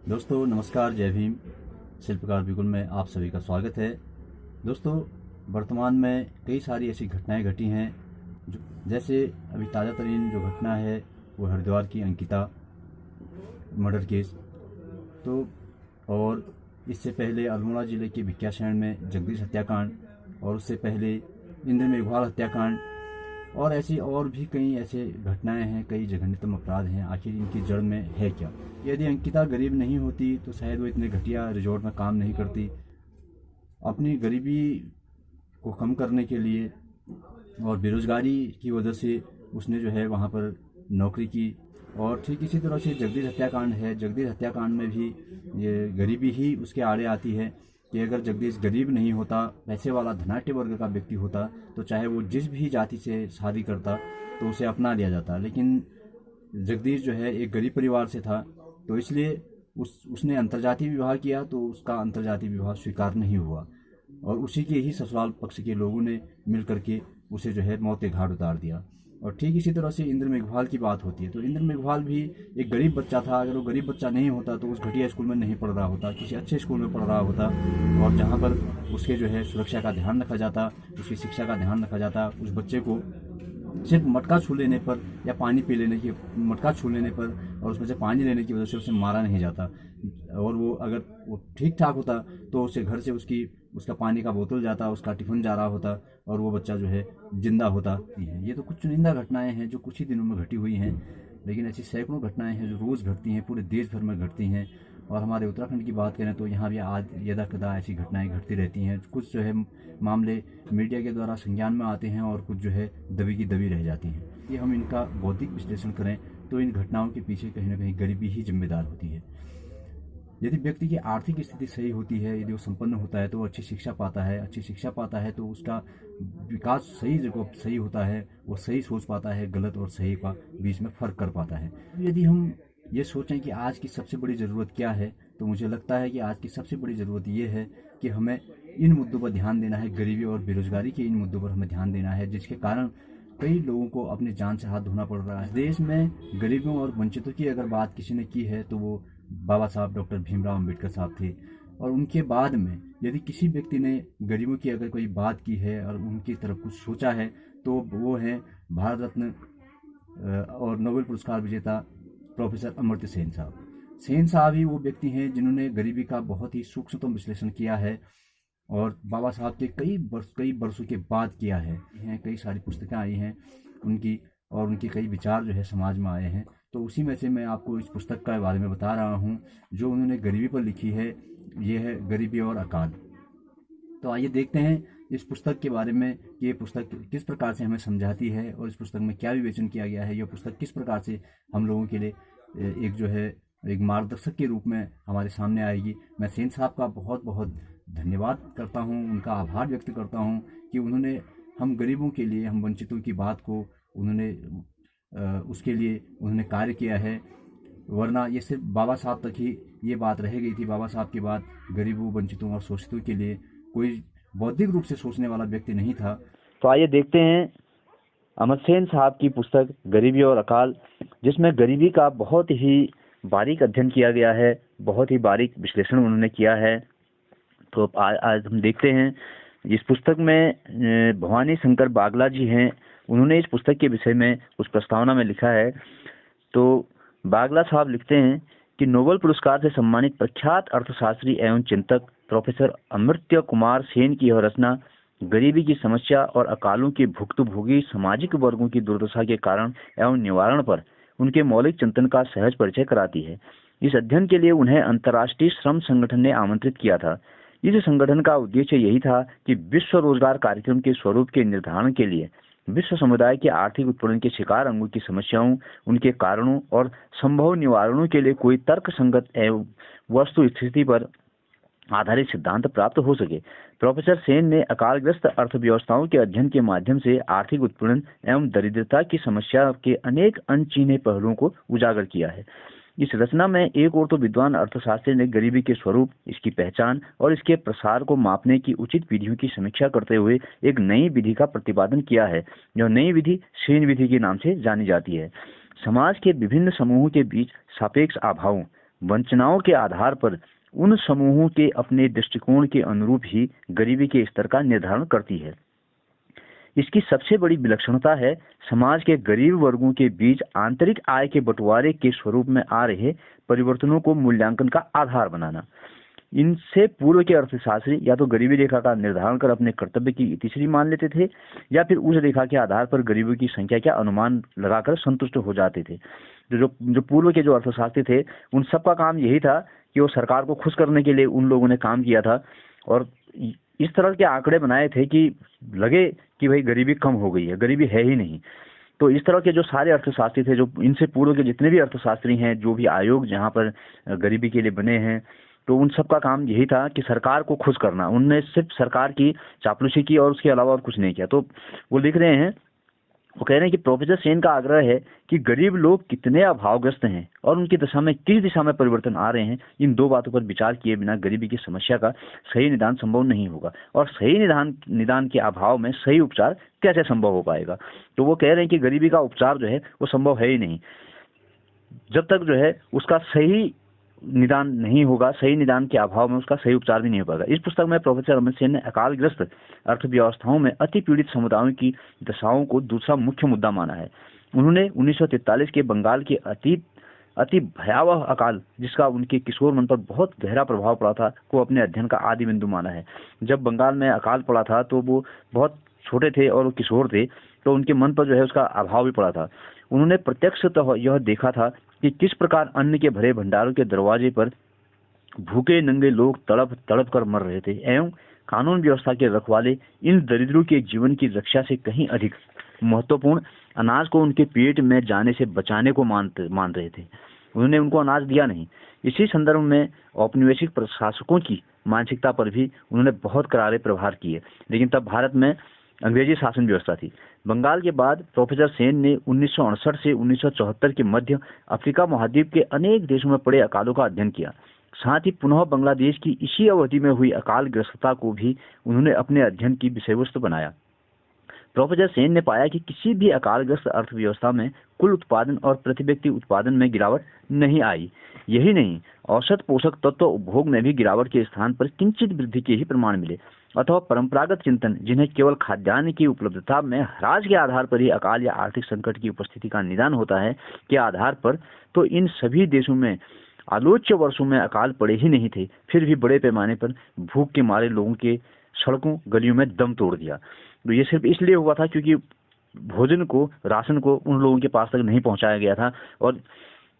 दोस्तों नमस्कार, जय भीम। शिल्पकार बिगुल में आप सभी का स्वागत है। दोस्तों, वर्तमान में कई सारी ऐसी घटनाएं घटी हैं जो, जैसे अभी ताज़ा तरीन जो घटना है वो हरिद्वार की अंकिता मर्डर केस। तो और इससे पहले अल्मोड़ा ज़िले के भिकियासैंण में जगदीश हत्याकांड, और उससे पहले इंद्र मेघवाल हत्याकांड, और ऐसी और भी कई ऐसे घटनाएं हैं, कई जघन्यतम अपराध हैं। आखिर इनकी जड़ में है क्या? यदि अंकिता गरीब नहीं होती तो शायद वो इतने घटिया रिजॉर्ट में काम नहीं करती। अपनी गरीबी को कम करने के लिए और बेरोज़गारी की वजह से उसने जो है वहाँ पर नौकरी की। और ठीक इसी तरह से जगदीश हत्याकांड है। जगदीश हत्याकांड में भी ये गरीबी ही उसके आड़े आती है कि अगर जगदीश गरीब नहीं होता, पैसे वाला धनाढ्य वर्ग का व्यक्ति होता, तो चाहे वो जिस भी जाति से शादी करता तो उसे अपना लिया जाता। लेकिन जगदीश जो है एक गरीब परिवार से था, तो इसलिए उसने अंतर्जातीय विवाह किया, तो उसका अंतर्जातीय विवाह स्वीकार नहीं हुआ और उसी के ही ससुराल पक्ष के लोगों ने मिल करके उसे जो है मौत के घाट उतार दिया। और ठीक इसी तरह से इंद्र मेघवाल की बात होती है। तो इंद्र मेघवाल भी एक गरीब बच्चा था। अगर वो गरीब बच्चा नहीं होता तो उस घटिया स्कूल में नहीं पढ़ रहा होता, किसी अच्छे स्कूल में पढ़ रहा होता, और जहाँ पर उसके जो है सुरक्षा का ध्यान रखा जाता, उसकी शिक्षा का ध्यान रखा जाता। उस बच्चे को सिर्फ मटका छू लेने पर या पानी पी लेने की मटका छू लेने पर और उसमें से पानी लेने की वजह से उसे मारा नहीं जाता। और वो अगर वो ठीक ठाक होता तो उसे घर से उसका पानी का बोतल जाता, उसका टिफिन जा रहा होता और वो बच्चा जो है जिंदा होता। ये तो कुछ चुनिंदा घटनाएं हैं जो कुछ ही दिनों में घटी हुई हैं, लेकिन ऐसी सैकड़ों घटनाएं हैं जो रोज़ घटती हैं, पूरे देश भर में घटती हैं। और हमारे उत्तराखंड की बात करें तो यहाँ भी आज यदा कदा ऐसी घटनाएं घटती रहती हैं। कुछ जो है मामले मीडिया के द्वारा संज्ञान में आते हैं और कुछ जो है दबी की दबी रह जाती हैं। ये हम इनका बौद्धिक विश्लेषण करें तो इन घटनाओं के पीछे कहीं ना कहीं गरीबी ही जिम्मेदार होती है। यदि व्यक्ति की आर्थिक स्थिति सही होती है, यदि वो संपन्न होता है तो वो अच्छी शिक्षा पाता है। अच्छी शिक्षा पाता है तो उसका विकास सही जगह सही होता है, वो सही सोच पाता है, गलत और सही का बीच में फ़र्क कर पाता है। यदि हम ये सोचें कि आज की सबसे बड़ी ज़रूरत क्या है, तो मुझे लगता है कि आज की सबसे बड़ी ज़रूरत ये है कि हमें इन मुद्दों पर ध्यान देना है। गरीबी और बेरोज़गारी के इन मुद्दों पर हमें ध्यान देना है, जिसके कारण कई लोगों को अपनी जान से हाथ धोना पड़ रहा है। देश में गरीबों और वंचितों की अगर बात किसी ने की है तो वो बाबा साहब डॉक्टर भीमराव अम्बेडकर साहब थे। और उनके बाद में यदि किसी व्यक्ति ने गरीबों की अगर कोई बात की है और उनकी तरफ कुछ सोचा है तो वो है भारत रत्न और नोबेल पुरस्कार विजेता प्रोफेसर अमर्त्य सेन साहब। सेन साहब ही वो व्यक्ति हैं जिन्होंने गरीबी का बहुत ही सूक्ष्मतम विश्लेषण किया है और बाबा साहब के कई वर्षों के बाद किया है। कई सारी पुस्तकें आई हैं उनकी, और उनके कई विचार जो है समाज में आए हैं। तो उसी में से मैं आपको इस पुस्तक के बारे में बता रहा हूँ जो उन्होंने गरीबी पर लिखी है। ये है गरीबी और अकाल। तो आइए देखते हैं इस पुस्तक के बारे में कि ये पुस्तक किस प्रकार से हमें समझाती है और इस पुस्तक में क्या विवेचन किया गया है। यह पुस्तक किस प्रकार से हम लोगों के लिए एक जो है एक मार्गदर्शक के रूप में हमारे सामने आएगी। मैं सेन साहब का बहुत बहुत धन्यवाद करता हूँ, उनका आभार व्यक्त करता हूँ कि उन्होंने हम गरीबों के लिए, हम वंचितों की बात को उन्होंने उसके लिए उन्होंने कार्य किया है। वरना ये सिर्फ बाबा साहब तक ही ये बात रह गई थी। बाबा साहब के बाद गरीबों, वंचितों और शोषितों के लिए कोई बौद्धिक रूप से सोचने वाला व्यक्ति नहीं था। तो आइए देखते हैं अमर्त्य सेन साहब की पुस्तक गरीबी और अकाल, जिसमें गरीबी का बहुत ही बारीक अध्ययन किया गया है, बहुत ही बारीक विश्लेषण उन्होंने किया है। तो आज हम देखते हैं इस पुस्तक में भवानी शंकर बागला जी हैं, उन्होंने इस पुस्तक के विषय में उस प्रस्तावना में लिखा है। तो बागला साहब लिखते हैं कि नोबेल पुरस्कार से सम्मानित प्रख्यात अर्थशास्त्री एवं चिंतक प्रोफेसर अमर्त्य कुमार सेन की यह रचना गरीबी की समस्या और अकालों के भुक्तभोगी सामाजिक वर्गों की दुर्दशा के कारण एवं निवारण पर उनके मौलिक चिंतन का सहज परिचय कराती है। इस अध्ययन के लिए उन्हें अंतर्राष्ट्रीय श्रम संगठन ने आमंत्रित किया था। इस संगठन का उद्देश्य यही था कि विश्व रोजगार कार्यक्रम के स्वरूप के निर्धारण के लिए विश्व समुदाय के आर्थिक उत्पीड़न के शिकार अंगों की समस्याओं, उनके कारणों और संभव निवारणों के लिए कोई तर्क संगत एवं वस्तु स्थिति पर आधारित सिद्धांत प्राप्त हो सके। प्रोफेसर सेन ने अकालग्रस्त अर्थव्यवस्थाओं के अध्ययन के माध्यम से आर्थिक उत्पीड़न एवं दरिद्रता की समस्या के अनेक अनचिन्हे पहलुओं को उजागर किया है। इस रचना में एक ओर तो विद्वान अर्थशास्त्री ने गरीबी के स्वरूप, इसकी पहचान और इसके प्रसार को मापने की उचित विधियों की समीक्षा करते हुए एक नई विधि का प्रतिपादन किया है, जो नई विधि सेन विधि के नाम से जानी जाती है। समाज के विभिन्न समूहों के बीच सापेक्ष अभावों वंचनाओं के आधार पर उन समूहों के अपने दृष्टिकोण के अनुरूप ही गरीबी के स्तर का निर्धारण करती है। इसकी सबसे बड़ी विलक्षणता है समाज के गरीब वर्गों के बीच आंतरिक आय के बंटवारे के स्वरूप में आ रहे परिवर्तनों को मूल्यांकन का आधार बनाना। इनसे पूर्व के अर्थशास्त्री या तो गरीबी रेखा का निर्धारण कर अपने कर्तव्य की इतिश्री मान लेते थे या फिर उस रेखा के आधार पर गरीबों की संख्या का अनुमान लगाकर संतुष्ट हो जाते थे। जो पूर्व के जो अर्थशास्त्री थे उन सबका काम यही था कि वो सरकार को खुश करने के लिए उन लोगों ने काम किया था और इस तरह के आंकड़े बनाए थे कि लगे कि भाई गरीबी कम हो गई है, गरीबी है ही नहीं। तो इस तरह के जो सारे अर्थशास्त्री थे, जो इनसे पूर्व के जितने भी अर्थशास्त्री हैं, जो भी आयोग जहाँ पर गरीबी के लिए बने हैं, तो उन सब का काम यही था कि सरकार को खुश करना। उनने सिर्फ सरकार की चापलूसी की और उसके अलावा और कुछ नहीं किया। तो वो लिख रहे हैं, वो कह रहे हैं कि प्रोफेसर सेन का आग्रह है कि गरीब लोग कितने अभावग्रस्त हैं और उनकी दशा में किस दिशा में परिवर्तन आ रहे हैं, इन दो बातों पर विचार किए बिना गरीबी की समस्या का सही निदान संभव नहीं होगा और सही निदान के अभाव में सही उपचार कैसे संभव हो पाएगा। तो वो कह रहे हैं कि गरीबी का उपचार जो है वो संभव है ही नहीं जब तक जो है उसका सही निदान नहीं होगा, सही निदान के अभाव में उसका सही उपचार भी नहीं हो पाएगा। इस पुस्तक में प्रोफेसर अमित सेन ने अकालग्रस्त अर्थव्यवस्थाओं में अति पीड़ित समुदायों की दशाओं को दूसरा मुख्य मुद्दा माना है। उन्होंने 1943 के बंगाल के अति भयावह अकाल, जिसका उनके किशोर मन पर बहुत गहरा प्रभाव पड़ा था, को अपने अध्ययन का आदि बिंदु माना है। जब बंगाल में अकाल पड़ा था तो वो बहुत छोटे थे और वो किशोर थे, तो उनके मन पर जो है उसका अभाव भी पड़ा था। उन्होंने प्रत्यक्षतः यह देखा था कि किस प्रकार अन्न के भरे भंडारों के दरवाजे पर भूखे नंगे लोग तड़प तड़प कर मर रहे थे एवं कानून व्यवस्था के रखवाले इन दरिद्रों के जीवन की रक्षा से कहीं अधिक महत्वपूर्ण अनाज को उनके पेट में जाने से बचाने को मान रहे थे। उन्होंने उनको अनाज दिया नहीं। इसी संदर्भ में औपनिवेशिक प्रशासकों की मानसिकता पर भी उन्होंने बहुत करारे प्रहार किए। लेकिन तब भारत में अंग्रेजी शासन व्यवस्था थी। बंगाल के बाद प्रोफेसर सेन ने 1968 से 1974 के मध्य अफ्रीका महाद्वीप के अनेक देशों में पड़े अकालों का अध्ययन किया। साथ ही पुनः बांग्लादेश की इसी अवधि में हुई अकाल ग्रस्तता को भी उन्होंने अपने अध्ययन की विषय वस्तु बनाया। प्रोफेसर सेन ने पाया कि किसी भी अकालग्रस्त अर्थव्यवस्था में कुल उत्पादन और प्रति व्यक्ति उत्पादन में गिरावट नहीं आई। यही नहीं, औसत पोषक तत्व उपभोग में भी गिरावट के स्थान पर किंचित वृद्धि के ही प्रमाण मिले। अथवा परंपरागत चिंतन, जिन्हें केवल खाद्यान्न की उपलब्धता में हराज के आधार पर ही अकाल या आर्थिक संकट की उपस्थिति का निदान होता है, के आधार पर तो इन सभी देशों में आलोच्य वर्षों में अकाल पड़े ही नहीं थे, फिर भी बड़े पैमाने पर भूख के मारे लोगों के सड़कों गलियों में दम तोड़ दिया। तो ये सिर्फ इसलिए हुआ था क्योंकि भोजन को, राशन को उन लोगों के पास तक नहीं पहुंचाया गया था और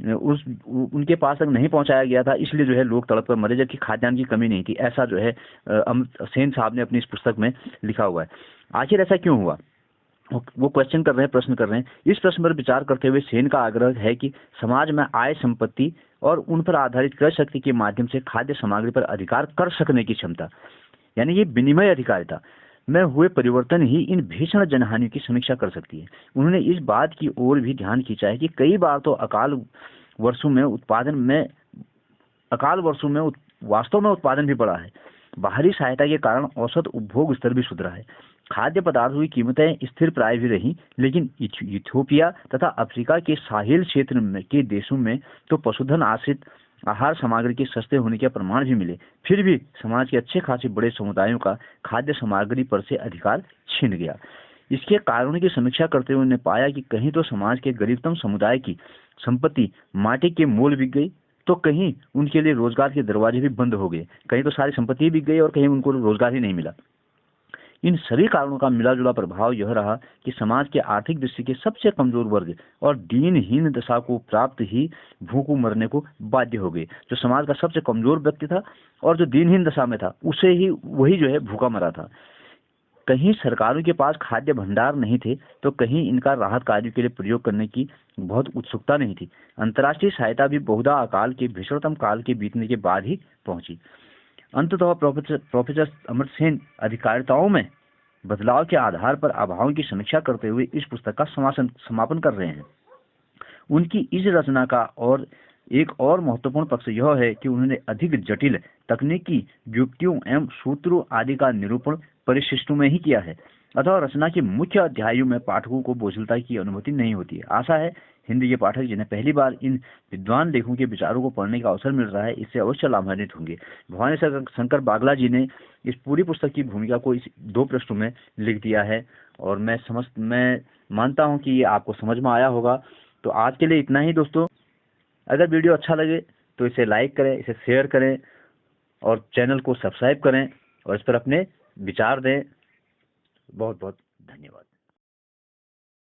उनके पास तक नहीं पहुंचाया गया था, इसलिए जो है लोग तड़प कर मरे, जबकि खाद्यान्न की कमी नहीं थी। ऐसा जो है अमित सेन साहब ने अपनी इस पुस्तक में लिखा हुआ है। आखिर ऐसा क्यों हुआ, वो क्वेश्चन कर रहे हैं, प्रश्न कर रहे हैं। इस प्रश्न पर विचार करते हुए सेन का आग्रह है कि समाज में आय, संपत्ति और उन पर आधारित क्रय शक्ति के माध्यम से खाद्य सामग्री पर अधिकार कर सकने की क्षमता, यानी ये विनिमय अधिकारिता में हुए परिवर्तन ही इन भीषण जनहानि की समीक्षा कर सकती है। उन्होंने इस बात की ओर भी ध्यान खींचा है कि कई बार तो अकाल वर्षों में वास्तव में उत्पादन भी बढ़ा है। बाहरी सहायता के कारण औसत उपभोग स्तर भी सुधरा है। खाद्य पदार्थों की कीमतें स्थिर प्राय भी रही, लेकिन इथियोपिया तथा अफ्रीका के साहिल क्षेत्र के देशों में तो पशुधन आश्रित आहार सामग्री के सस्ते होने के प्रमाण भी मिले। फिर भी समाज के अच्छे खासे बड़े समुदायों का खाद्य सामग्री पर से अधिकार छिन गया। इसके कारणों की समीक्षा करते हुए उन्होंने पाया कि कहीं तो समाज के गरीबतम समुदाय की संपत्ति माटी के मोल बिक गई, तो कहीं उनके लिए रोजगार के दरवाजे भी बंद हो गए। कहीं तो सारी संपत्ति बिक गई और कहीं उनको रोजगार ही नहीं मिला। इन सभी कारणों का मिला जुला प्रभाव यह रहा कि समाज के आर्थिक दृष्टि के सबसे कमजोर वर्ग और दीनहीन दशा को प्राप्त ही भूखों मरने को बाध्य हो गए। जो समाज का सबसे कमजोर व्यक्ति था और जो दीनहीन दशा में था, उसे ही वही जो है भूखा मरा था। कहीं सरकारों के पास खाद्य भंडार नहीं थे, तो कहीं इनका राहत कार्यों के लिए प्रयोग करने की बहुत उत्सुकता नहीं थी। अंतर्राष्ट्रीय सहायता भी बहुधा अकाल के भीषणतम काल के बीतने के बाद ही पहुंची। अंततः प्रोफेसर अमर सेन अधिकारिताओं में बदलाव के आधार पर अभावों की समीक्षा करते हुए इस पुस्तक का समापन कर रहे हैं। उनकी इस रचना का और एक और महत्वपूर्ण पक्ष यह है कि उन्होंने अधिक जटिल तकनीकी युक्तियों एवं सूत्रों आदि का निरूपण परिशिष्टों में ही किया है। अतः रचना के मुख्य अध्यायों में पाठकों को बोझिलता की अनुभूति नहीं होती है। आशा है हिंदी के पाठक जिन्हें पहली बार इन विद्वान लेखों के विचारों को पढ़ने का अवसर मिल रहा है, इससे अवश्य लाभान्वित होंगे। भवानी शंकर बागला जी ने इस पूरी पुस्तक की भूमिका को इस 2 पृष्ठों में लिख दिया है और मैं मानता हूं कि ये आपको समझ में आया होगा। तो आज के लिए इतना ही दोस्तों। अगर वीडियो अच्छा लगे तो इसे लाइक करें, इसे शेयर करें और चैनल को सब्सक्राइब करें और इस पर अपने विचार दें। बहुत बहुत धन्यवाद।